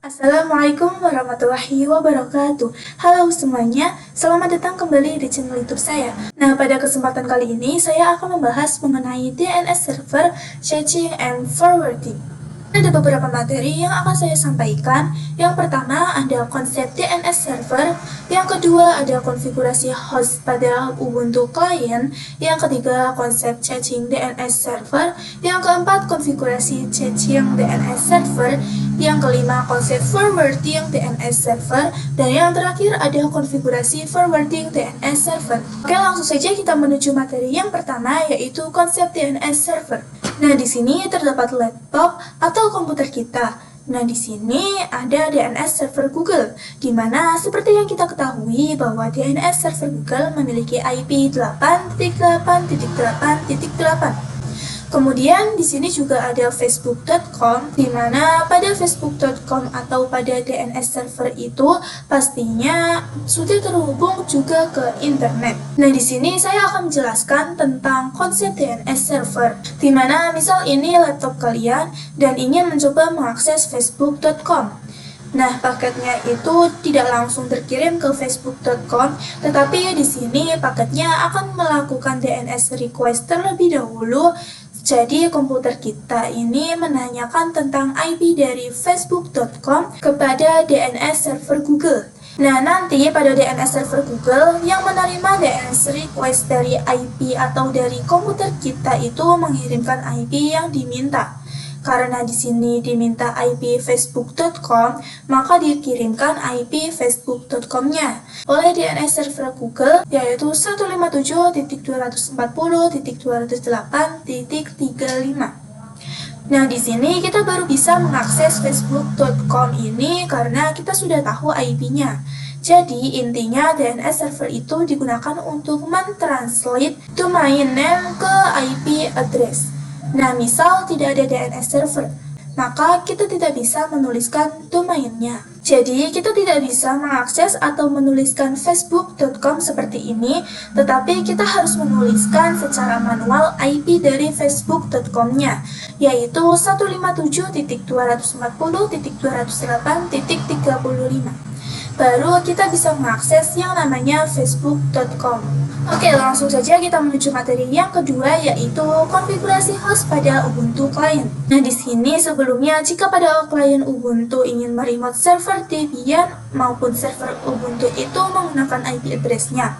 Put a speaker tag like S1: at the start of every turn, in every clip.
S1: Assalamualaikum warahmatullahi wabarakatuh. Halo semuanya, selamat datang kembali di channel YouTube saya. Nah, pada kesempatan kali ini saya akan membahas mengenai DNS server, caching, and forwarding. Ada beberapa materi yang akan saya sampaikan. Yang pertama ada konsep DNS server, yang kedua ada konfigurasi host pada Ubuntu client, yang ketiga konsep caching DNS server, yang keempat konfigurasi caching DNS server, yang kelima konsep forwarding DNS server, dan yang terakhir ada konfigurasi forwarding DNS server. Oke, langsung saja kita menuju materi yang pertama, yaitu konsep DNS server. Nah, di sini terdapat laptop atau komputer kita. Nah, di sini ada DNS server Google, di mana seperti yang kita ketahui bahwa DNS server Google memiliki IP 8.8.8.8. Kemudian di sini juga ada facebook.com, di mana pada facebook.com atau pada DNS server itu pastinya sudah terhubung juga ke internet. Nah, di sini saya akan menjelaskan tentang konsep DNS server, di mana misal ini laptop kalian dan ingin mencoba mengakses facebook.com. Nah, paketnya itu tidak langsung terkirim ke facebook.com, tetapi di sini paketnya akan melakukan DNS request terlebih dahulu. Jadi komputer kita ini menanyakan tentang IP dari facebook.com kepada DNS server Google. Nah, nanti pada DNS server Google yang menerima DNS request dari IP atau dari komputer kita itu mengirimkan IP yang diminta. Karena di sini diminta IP facebook.com, maka dikirimkan IP facebook.com-nya oleh DNS server Google, yaitu 157.240.208.35. Nah, di sini kita baru bisa mengakses facebook.com ini karena kita sudah tahu IP-nya. Jadi, intinya DNS server itu digunakan untuk mentranslate domain name ke IP address. Nah, misal tidak ada DNS server, maka kita tidak bisa menuliskan domainnya. Jadi, kita tidak bisa mengakses atau menuliskan facebook.com seperti ini, tetapi kita harus menuliskan secara manual IP dari facebook.com-nya, yaitu 157.240.208.35. Baru kita bisa mengakses yang namanya facebook.com. Oke, langsung saja kita menuju materi yang kedua, yaitu konfigurasi host pada Ubuntu client. Nah, di sini sebelumnya jika pada client Ubuntu ingin meremote server Debian maupun server Ubuntu itu menggunakan IP address-nya.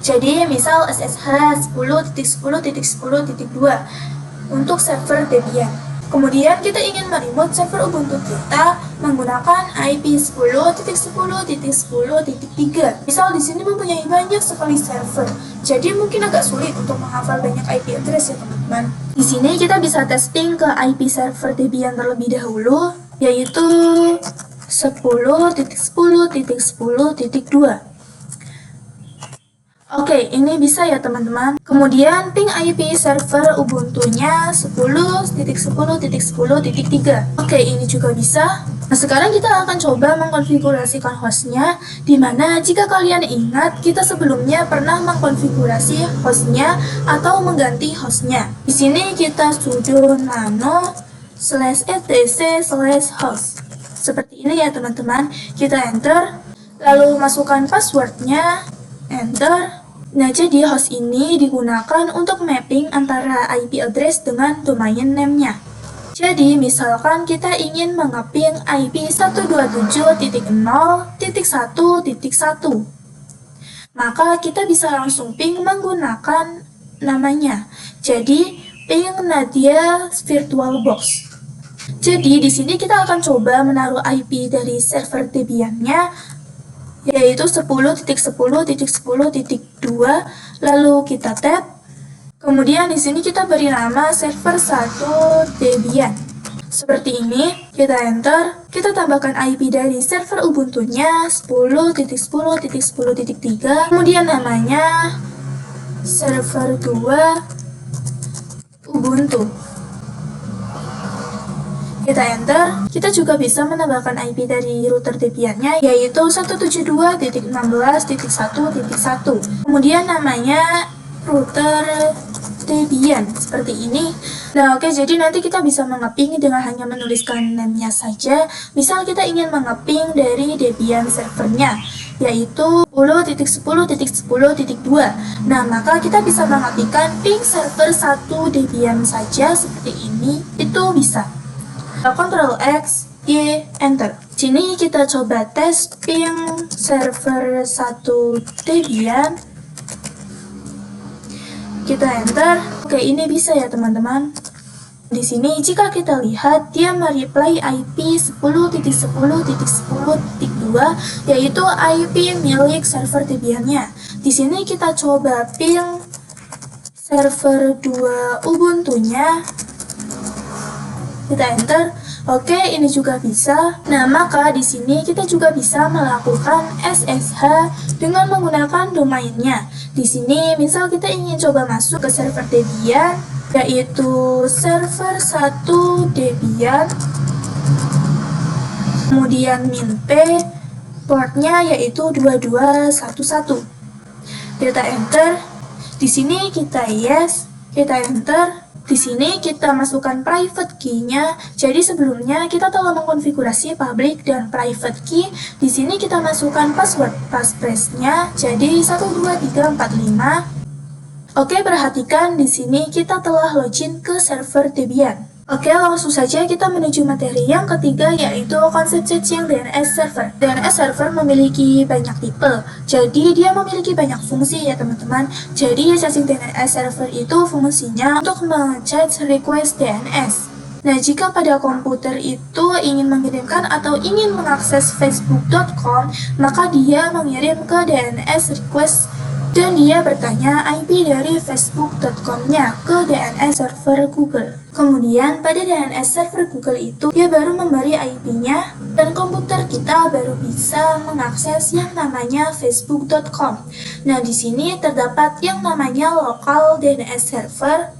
S1: Jadi, misal SSH 10.10.10.2 untuk server Debian. Kemudian kita ingin meremote server Ubuntu kita menggunakan IP 10.10.10.3. Misal di sini mempunyai banyak sekali server, jadi mungkin agak sulit untuk menghafal banyak IP address ya teman-teman. Di sini kita bisa testing ke IP server Debian terlebih dahulu, yaitu 10.10.10.2. Oke, ini bisa ya teman-teman. Kemudian ping IP server Ubuntu-nya 10.10.10.3. Oke, ini juga bisa. Nah, sekarang kita akan coba mengkonfigurasikan hostnya, di mana jika kalian ingat, kita sebelumnya pernah mengkonfigurasi hostnya atau mengganti hostnya. Di sini kita sudo nano /etc/host. Seperti ini ya teman-teman. Kita enter, lalu masukkan passwordnya, enter. Nah, jadi host ini digunakan untuk mapping antara IP address dengan domain name-nya. Jadi, misalkan kita ingin mengeping IP 127.0.1.1, maka kita bisa langsung ping menggunakan namanya. Jadi, ping Nadia VirtualBox. Jadi, di sini kita akan coba menaruh IP dari server Debian-nya, yaitu 10.10.10.2, lalu kita tab. Kemudian di sini kita beri nama server 1 Debian. Seperti ini, kita enter, kita tambahkan IP dari server Ubuntu-nya 10.10.10.3, kemudian namanya server 2 Ubuntu. Kita enter, kita juga bisa menambahkan IP dari router Debian-nya, yaitu 172.16.1.1. Kemudian namanya router Debian, seperti ini. Nah, oke, jadi nanti kita bisa mengeping dengan hanya menuliskan name-nya saja. Misal kita ingin mengeping dari Debian servernya, yaitu 10.10.10.2. Nah, maka kita bisa mengetikkan ping server 1 Debian saja seperti ini, itu bisa. Ctrl X, Y, Enter. Sini kita coba tes ping server 1 Debian. Kita enter. Oke, ini bisa ya teman-teman. Di sini jika kita lihat dia mereply IP 10.10.10.2 yaitu IP milik server Debian-nya. Di sini kita coba ping server 2 Ubuntu-nya. Kita enter. Oke, ini juga bisa. Nah, maka di sini kita juga bisa melakukan SSH dengan menggunakan domainnya. Di sini, misal kita ingin coba masuk ke server Debian, yaitu server 1 Debian, kemudian min-p, portnya yaitu 2211. Kita enter. Di sini kita yes, kita enter. Di sini kita masukkan private key-nya. Jadi sebelumnya kita telah mengkonfigurasi public dan private key. Di sini kita masukkan password passphrase-nya. Jadi 12345. Oke, perhatikan di sini kita telah login ke server Debian. Oke, langsung saja kita menuju materi yang ketiga, yaitu konsep caching DNS server. DNS server memiliki banyak tipe, jadi dia memiliki banyak fungsi ya teman-teman. Jadi caching DNS server itu fungsinya untuk mengecatch request DNS. Nah, jika pada komputer itu ingin mengirimkan atau ingin mengakses facebook.com, maka dia mengirim ke DNS request dan dia bertanya IP dari facebook.com-nya ke DNS server Google. Kemudian pada DNS server Google itu dia baru memberi IP-nya dan komputer kita baru bisa mengakses yang namanya facebook.com. Nah, di sini terdapat yang namanya local DNS server.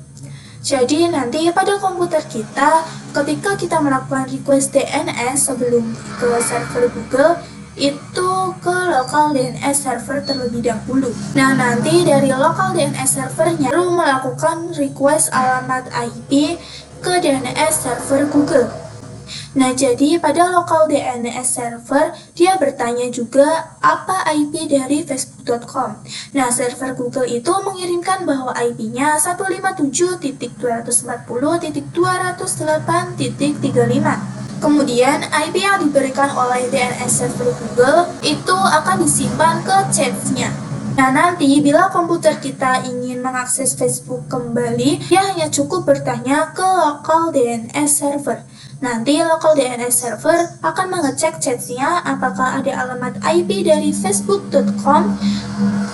S1: Jadi nanti pada komputer kita ketika kita melakukan request DNS sebelum ke server Google itu ke local DNS server terlebih dahulu. Nah, nanti dari local DNS servernya baru melakukan request alamat IP ke DNS server Google. Nah, jadi pada local DNS server dia bertanya juga apa IP dari facebook.com. Nah, server Google itu mengirimkan bahwa IP-nya 157.210.208.35. Kemudian IP yang diberikan oleh DNS server Google itu akan disimpan ke chat-nya. Nah, nanti bila komputer kita ingin mengakses Facebook kembali, dia hanya cukup bertanya ke local DNS server. Nanti local DNS server akan mengecek chatnya apakah ada alamat IP dari facebook.com.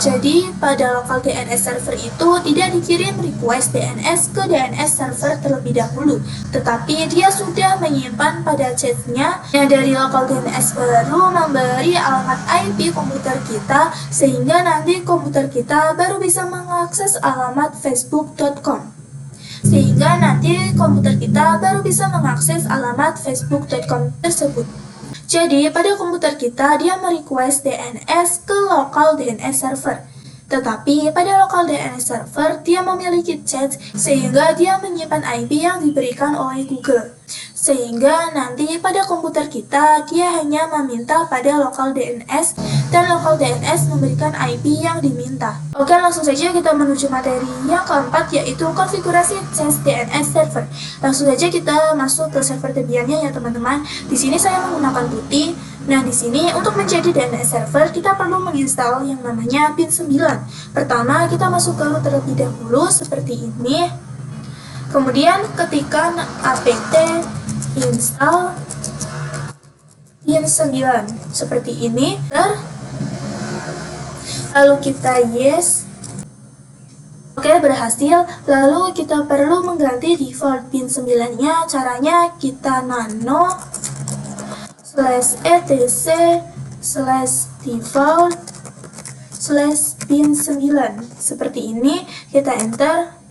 S1: Jadi pada local DNS server itu tidak dikirim request DNS ke DNS server terlebih dahulu, tetapi dia sudah menyimpan pada chatnya yang dari local DNS baru memberi alamat IP komputer kita, sehingga nanti komputer kita baru bisa mengakses alamat facebook.com. Sehingga nanti komputer kita baru bisa mengakses alamat facebook.com tersebut. Jadi pada komputer kita dia merequest DNS ke local DNS server. Tetapi pada local DNS server dia memiliki chat sehingga dia menyimpan IP yang diberikan oleh Google. Sehingga nanti pada komputer kita dia hanya meminta pada local DNS dan local DNS memberikan IP yang diminta. Oke, langsung saja kita menuju materi yang keempat, yaitu konfigurasi cache DNS server. Langsung saja kita masuk ke server Debian-nya ya teman-teman. Di sini saya menggunakan putih. Nah, di sini untuk menjadi DNS server kita perlu menginstal yang namanya pin 9. Pertama kita masuk ke root terlebih dahulu seperti ini. Kemudian ketikkan apt install pin 9 seperti ini. Lalu kita yes. Oke, berhasil. Lalu kita perlu mengganti default pin 9-nya. Caranya kita nano /etc/default/pin 9 seperti ini. Kita enter.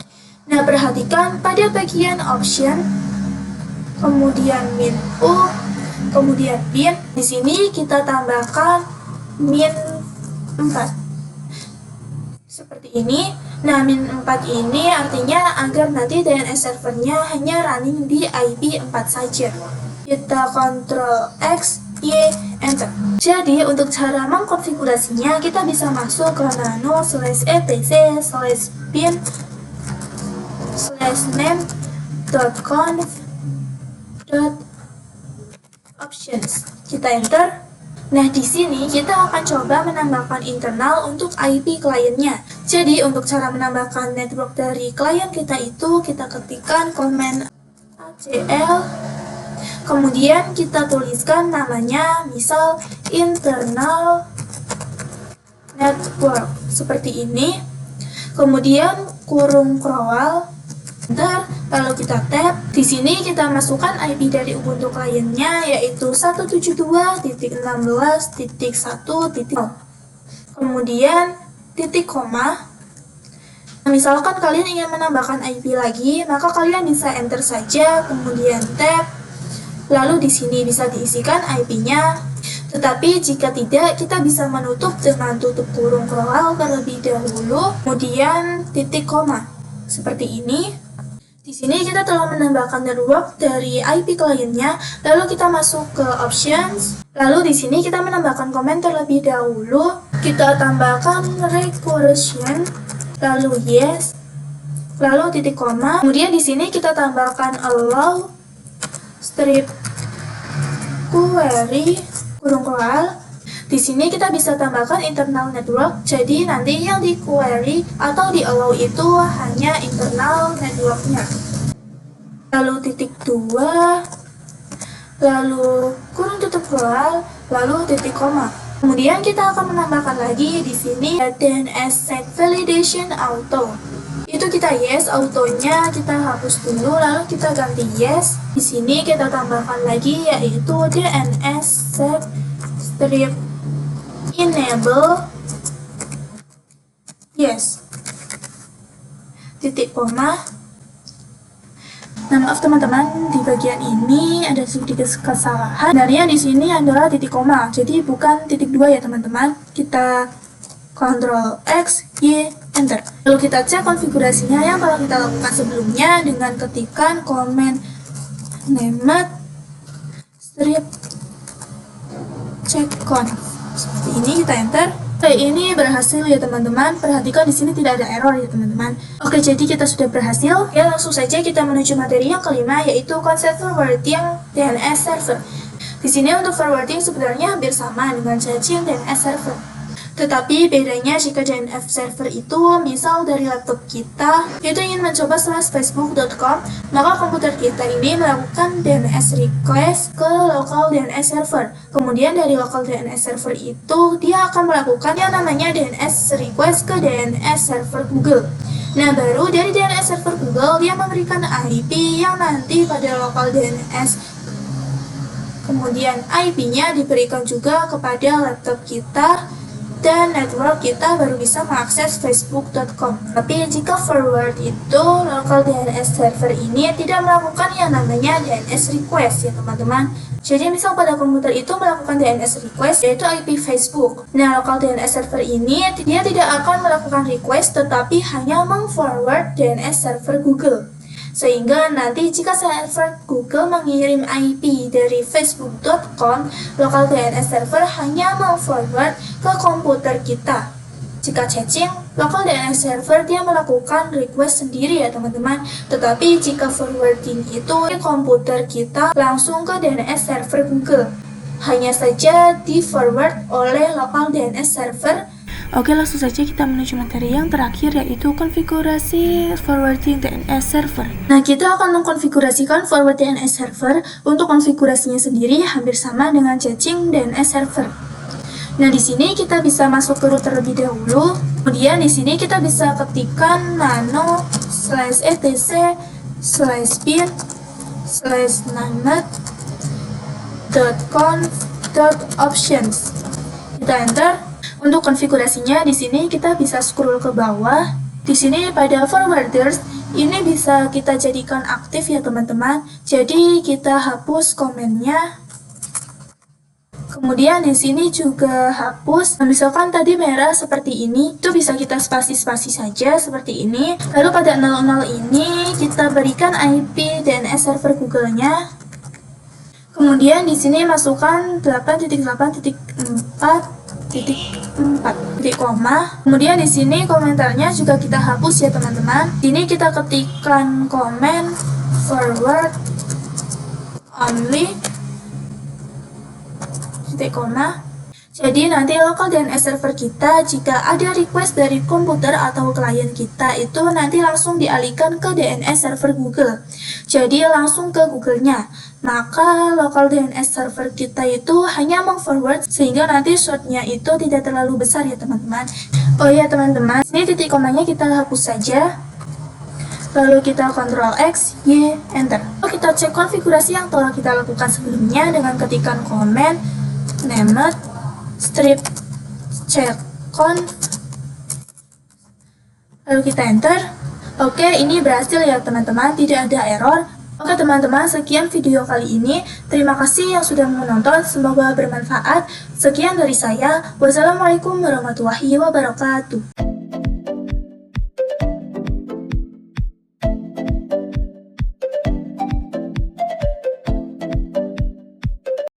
S1: Nah, perhatikan pada bagian option, kemudian min u, kemudian pin. Di sini kita tambahkan min 4 seperti ini. Nah, -4 ini artinya agar nanti DNS servernya hanya running di IP 4 saja. Kita Ctrl X, Y, Enter. Jadi, untuk cara mengkonfigurasinya, kita bisa masuk ke nano/etc/bin/name.conf.options. Kita enter. Nah, di sini kita akan coba menambahkan internal untuk IP kliennya. Jadi, untuk cara menambahkan network dari klien kita itu, kita ketikkan command acl, kemudian kita tuliskan namanya, misal internal network, seperti ini. Kemudian kurung crawl, lalu kita tab. Di sini kita masukkan IP dari Ubuntu kliennya, yaitu 172.16.1.0. Kemudian titik koma. Misalkan kalian ingin menambahkan IP lagi, maka kalian bisa enter saja, kemudian tab. Lalu di sini bisa diisikan IP-nya. Tetapi jika tidak, kita bisa menutup dengan tutup kurung crawl terlebih dahulu, kemudian titik koma. Seperti ini. Di sini kita telah menambahkan network dari IP kliennya, lalu kita masuk ke options, lalu di sini kita menambahkan komen terlebih dahulu, kita tambahkan recursion, lalu yes, lalu titik koma, kemudian di sini kita tambahkan allow strip query kurung crawl. Di sini kita bisa tambahkan internal network, jadi nanti yang di query atau di allow itu hanya internal networknya. Lalu titik 2, lalu kurung tutup crawl, lalu titik koma. Kemudian kita akan menambahkan lagi di sini DNS set validation auto. Itu kita yes, autonya kita hapus dulu, lalu kita ganti yes. Di sini kita tambahkan lagi yaitu DNS set strip enable yes, titik koma. Nah, maaf teman-teman, di bagian ini ada sedikit kesalahan. Sebenarnya di sini adalah titik koma, jadi bukan titik 2 ya teman-teman. Kita Ctrl X, Y, Enter. Lalu kita cek konfigurasinya yang telah kita lakukan sebelumnya dengan ketikan command named strip checkconf. Seperti ini, kita enter. Oke, ini berhasil ya teman-teman. Perhatikan di sini tidak ada error ya teman-teman. Oke, jadi kita sudah berhasil. Ya, langsung saja kita menuju materi yang kelima, yaitu konsep forwarding DNS server. Di sini untuk forwarding sebenarnya hampir sama dengan caching DNS server. Tetapi bedanya jika DNS server itu misal dari laptop kita itu ingin mencoba /facebook.com, maka komputer kita ini melakukan DNS request ke local DNS server. Kemudian dari local DNS server itu dia akan melakukan yang namanya DNS request ke DNS server Google. Nah, baru dari DNS server Google dia memberikan IP yang nanti pada local DNS, kemudian IP-nya diberikan juga kepada laptop kita, dan network kita baru bisa mengakses facebook.com. Tapi jika forward itu local DNS server ini tidak melakukan yang namanya DNS request ya teman-teman. Jadi misal pada komputer itu melakukan DNS request yaitu IP Facebook. Nah, local DNS server ini dia tidak akan melakukan request tetapi hanya meng-forward DNS server Google. Sehingga nanti jika server Google mengirim IP dari facebook.com, local DNS server hanya meng-forward ke komputer kita. Jika caching, local DNS server dia melakukan request sendiri ya teman-teman. Tetapi jika forwarding itu komputer kita langsung ke DNS server Google, hanya saja di forward oleh local DNS server. Oke, langsung saja kita menuju materi yang terakhir, yaitu konfigurasi forwarding DNS server. Nah, kita akan mengkonfigurasikan forward DNS server. Untuk konfigurasinya sendiri hampir sama dengan caching DNS server. Nah, di sini kita bisa masuk ke root terlebih dahulu. Kemudian di sini kita bisa ketikkan nano/etc/bin/named.conf.options. Kita enter. Untuk konfigurasinya di sini kita bisa scroll ke bawah. Di sini pada forwarders ini bisa kita jadikan aktif ya teman-teman. Jadi kita hapus komennya. Kemudian di sini juga hapus. Misalkan tadi merah seperti ini, itu bisa kita spasi-spasi saja seperti ini. Lalu pada 00 ini kita berikan IP DNS server Google-nya. Kemudian di sini masukkan 8.8.4.4 titik koma. Kemudian di sini komentarnya juga kita hapus ya teman-teman. Di sini kita ketikkan komen forward only titik koma. Jadi nanti local DNS server kita jika ada request dari komputer atau klien kita itu nanti langsung dialihkan ke DNS server Google. Jadi langsung ke Google-nya. Maka local DNS server kita itu hanya meng-forward sehingga nanti short-nya itu tidak terlalu besar ya teman-teman. Oh ya teman-teman, ini titik komanya kita hapus saja. Lalu kita Ctrl X, Y, Enter. Lalu kita cek konfigurasi yang telah kita lakukan sebelumnya dengan ketikan komen named strip checkconf. Lalu kita enter. Oke, ini berhasil ya teman-teman, tidak ada error. Oke teman-teman, sekian video kali ini. Terima kasih yang sudah menonton, semoga bermanfaat. Sekian dari saya. Wassalamualaikum warahmatullahi wabarakatuh.